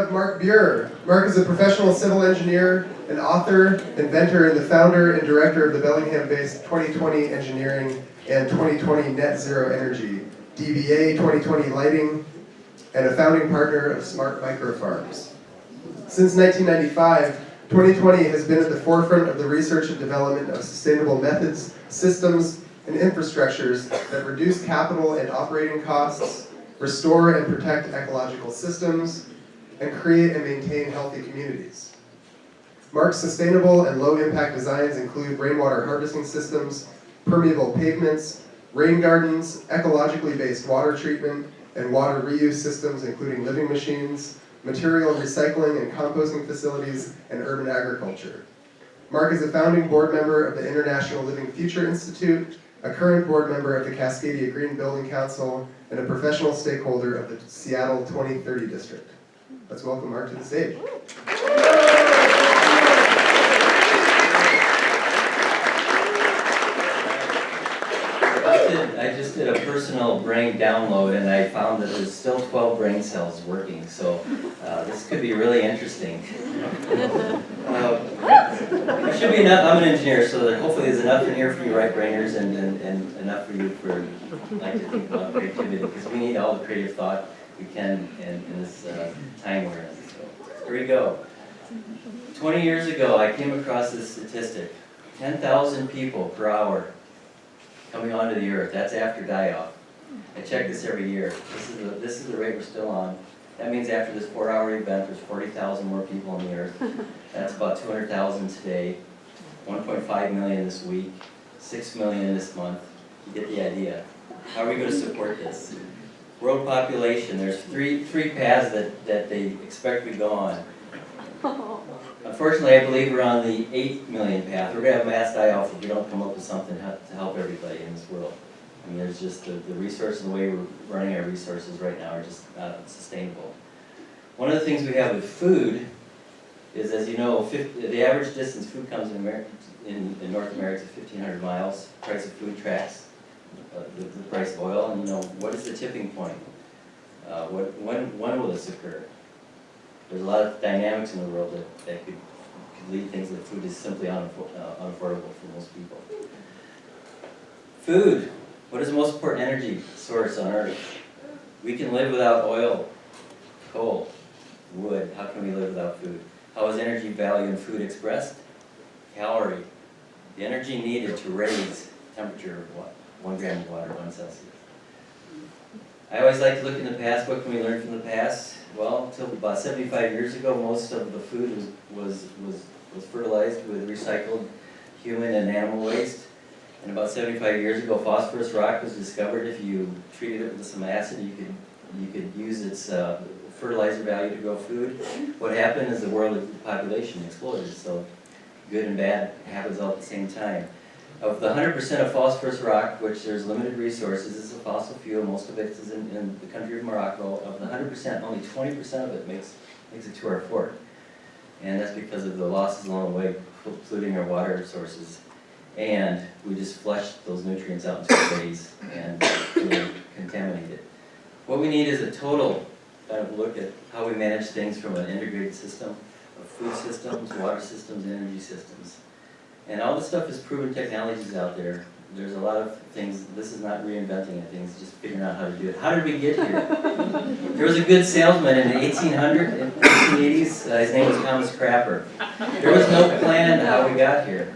have Mark Buehrer. Mark is a professional civil engineer, an author, inventor, and the founder and director of the Bellingham-based 2020 Engineering and 2020 Net Zero Energy, DBA 2020 Lighting, and a founding partner of Smart Microfarms. Since 1995, 2020 has been at the forefront of the research and development of sustainable methods, systems, and infrastructures that reduce capital and operating costs, restore and protect ecological systems, and create and maintain healthy communities. Mark's sustainable and low-impact designs include rainwater harvesting systems, permeable pavements, rain gardens, ecologically based water treatment, and water reuse systems including living machines, material recycling and composting facilities, and urban agriculture. Mark is a founding board member of the International Living Future Institute, a current board member of the Cascadia Green Building Council, and a professional stakeholder of the Seattle 2030 District. Let's welcome Mark to the stage. I just did a personal brain download and I found that there's still 12 brain cells working, so this could be really interesting. There should be enough. I'm an engineer, so that hopefully there's enough in here for you right-brainers and enough for you for like to think about creativity, because we need all the creative thought we can in this time we're in. So here we go. 20 years ago, I came across this statistic: 10,000 people per hour coming onto the earth. That's after die-off. I check this every year. This is the rate we're still on. That means after this 4-hour event, there's 40,000 more people on the earth. That's about 200,000 today, 1.5 million this week, 6 million this month. You get the idea. How are we going to support this? World population, there's three paths that they expect we go on. Unfortunately, I believe we're on the 8 million path. We're going to have mass die-off if we don't come up with something to help everybody in this world. I mean, there's just the resources and the way we're running our resources right now are just not sustainable. One of the things we have with food is, as you know, the average distance food comes in North America is 1,500 miles. The price of food tracks the price of oil, and you know, what is the tipping point? When will this occur? There's a lot of dynamics in the world that could lead things that food is simply unaffordable for most people. Food. What is the most important energy source on Earth? We can live without oil, coal, wood. How can we live without food? How is energy value in food expressed? Calorie. The energy needed to raise temperature of what? 1 gram of water, 1 Celsius. I always like to look in the past. What can we learn from the past? Well, until about 75 years ago, most of the food was fertilized with recycled human and animal waste. And about 75 years ago, phosphorus rock was discovered. If you treated it with some acid, you could use its fertilizer value to grow food. What happened is the world population exploded. So good and bad happens all at the same time. Of the 100% of phosphorus rock, which there's limited resources, it's a fossil fuel. Most of it is in the country of Morocco. Of the 100%, only 20% of it makes it to our fort. And that's because of the losses along the way, polluting our water sources. And we just flushed those nutrients out into the bays and really contaminate it. What we need is a total kind of look at how we manage things from an integrated system of food systems, water systems, and energy systems. And all this stuff is proven technologies out there. There's a lot of things. This is not reinventing anything. It's just figuring out how to do it. How did we get here? There was a good salesman in the 1880s. His name was Thomas Crapper. There was no plan how we got here.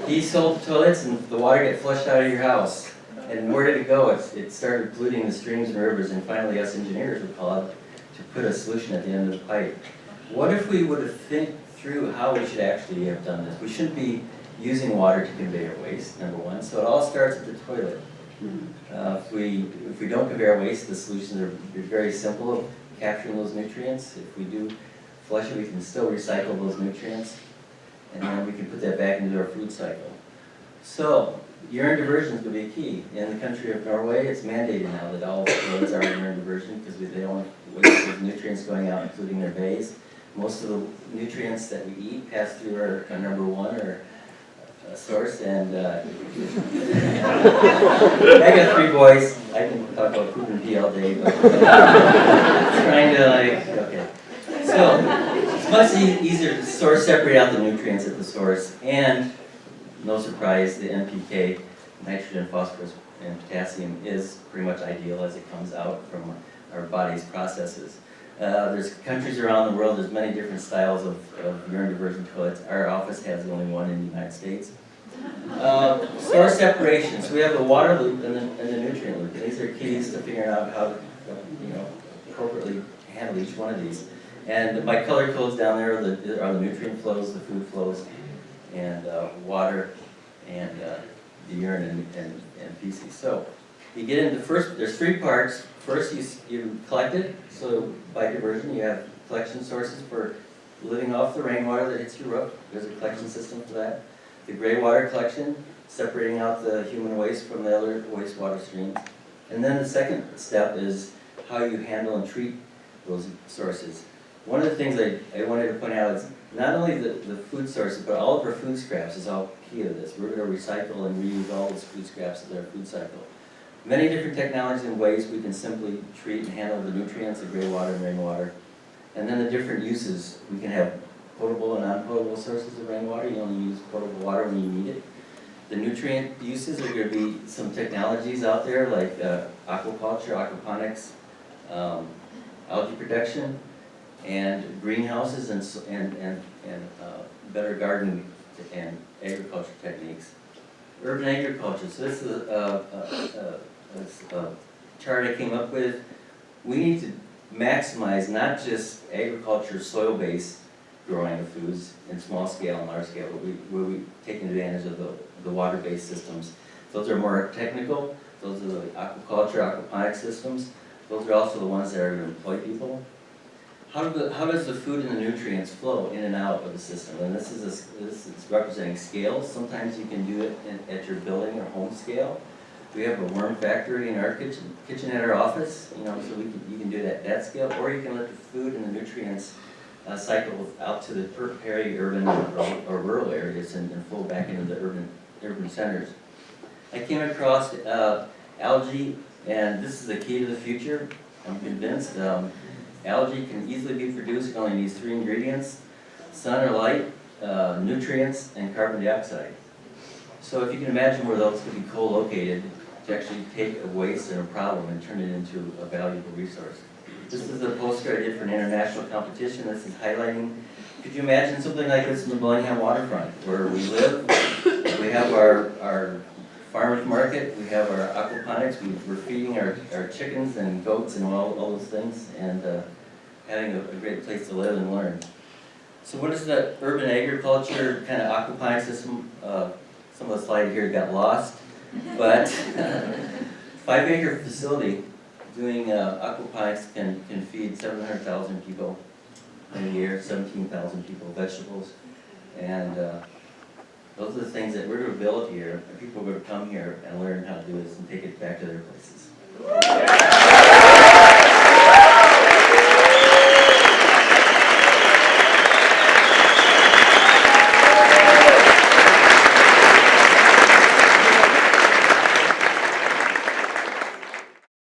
He sold toilets and the water got flushed out of your house. And where did it go? It started polluting the streams and rivers, and finally us engineers were called to put a solution at the end of the pipe. What if we would have think through how we should actually have done this? We shouldn't be using water to convey our waste, number one. So it all starts at the toilet. If we don't convey our waste, the solutions are very simple of capturing those nutrients. If we do flush it, we can still recycle those nutrients, and then we can put that back into our food cycle. So urine diversion is going to be key. In the country of Norway, it's mandated now that all toilets are urine diversion because they don't want waste of nutrients going out, including their bays. Most of the nutrients that we eat pass through our number one or source, and I got 3 boys. I can talk about poop and pee all day, but trying to okay. much easier to source, separate out the nutrients at the source, and no surprise, the NPK, nitrogen, phosphorus, and potassium is pretty much ideal as it comes out from our body's processes. There's countries around the world, there's many different styles of urine diversion toilets. Our office has the only one in the United States. Source separation, so we have the water loop and the nutrient loop. And these are keys to figuring out how to appropriately handle each one of these. And my color codes down there are the nutrient flows, the food flows, and water, and the urine and feces. So you get into there's three parts. First, you collect it. So by diversion, you have collection sources for living off the rainwater that hits your roof. There's a collection system for that. The gray water collection, separating out the human waste from the other wastewater streams. And then the second step is how you handle and treat those sources. One of the things I wanted to point out is not only the food sources, but all of our food scraps is all key to this. We're going to recycle and reuse all those food scraps of our food cycle. Many different technologies and ways we can simply treat and handle the nutrients of gray water and rainwater. And then the different uses. We can have potable and non-potable sources of rainwater. You only use potable water when you need it. The nutrient uses are going to be some technologies out there like aquaculture, aquaponics, algae production, and greenhouses and better gardening and agriculture techniques. Urban agriculture. So this is a chart I came up with. We need to maximize not just agriculture, soil-based growing of foods in small scale and large scale, but we're taking advantage of the water-based systems. Those are more technical. Those are the aquaculture, aquaponic systems. Those are also the ones that are going to employ people. How does the food and the nutrients flow in and out of the system? And this is representing scales. Sometimes you can do it at your building or home scale. We have a worm factory in our kitchen at our office, so you can do it at that scale, or you can let the food and the nutrients cycle out to the peri-urban or rural areas and flow back into the urban centers. I came across algae, and this is the key to the future. I'm convinced. Algae can easily be produced. It only needs 3 ingredients: sun or light, nutrients, and carbon dioxide. So if you can imagine where those could be co-located to actually take a waste and a problem and turn it into a valuable resource. This is a poster I did for an international competition. This is highlighting, could you imagine something like this in the Bellingham waterfront, where we live? We have our farmers market, we have our aquaponics, we're feeding our chickens and goats and all those things, and having a great place to live and learn. So what is the urban agriculture kind of aquaponic system? Some of the slide here got lost, but 5-acre facility doing aquaponics can feed 700,000 people in a year, 17,000 people, vegetables, and those are the things that we're going to build here, and people are going to come here and learn how to do this and take it back to their places.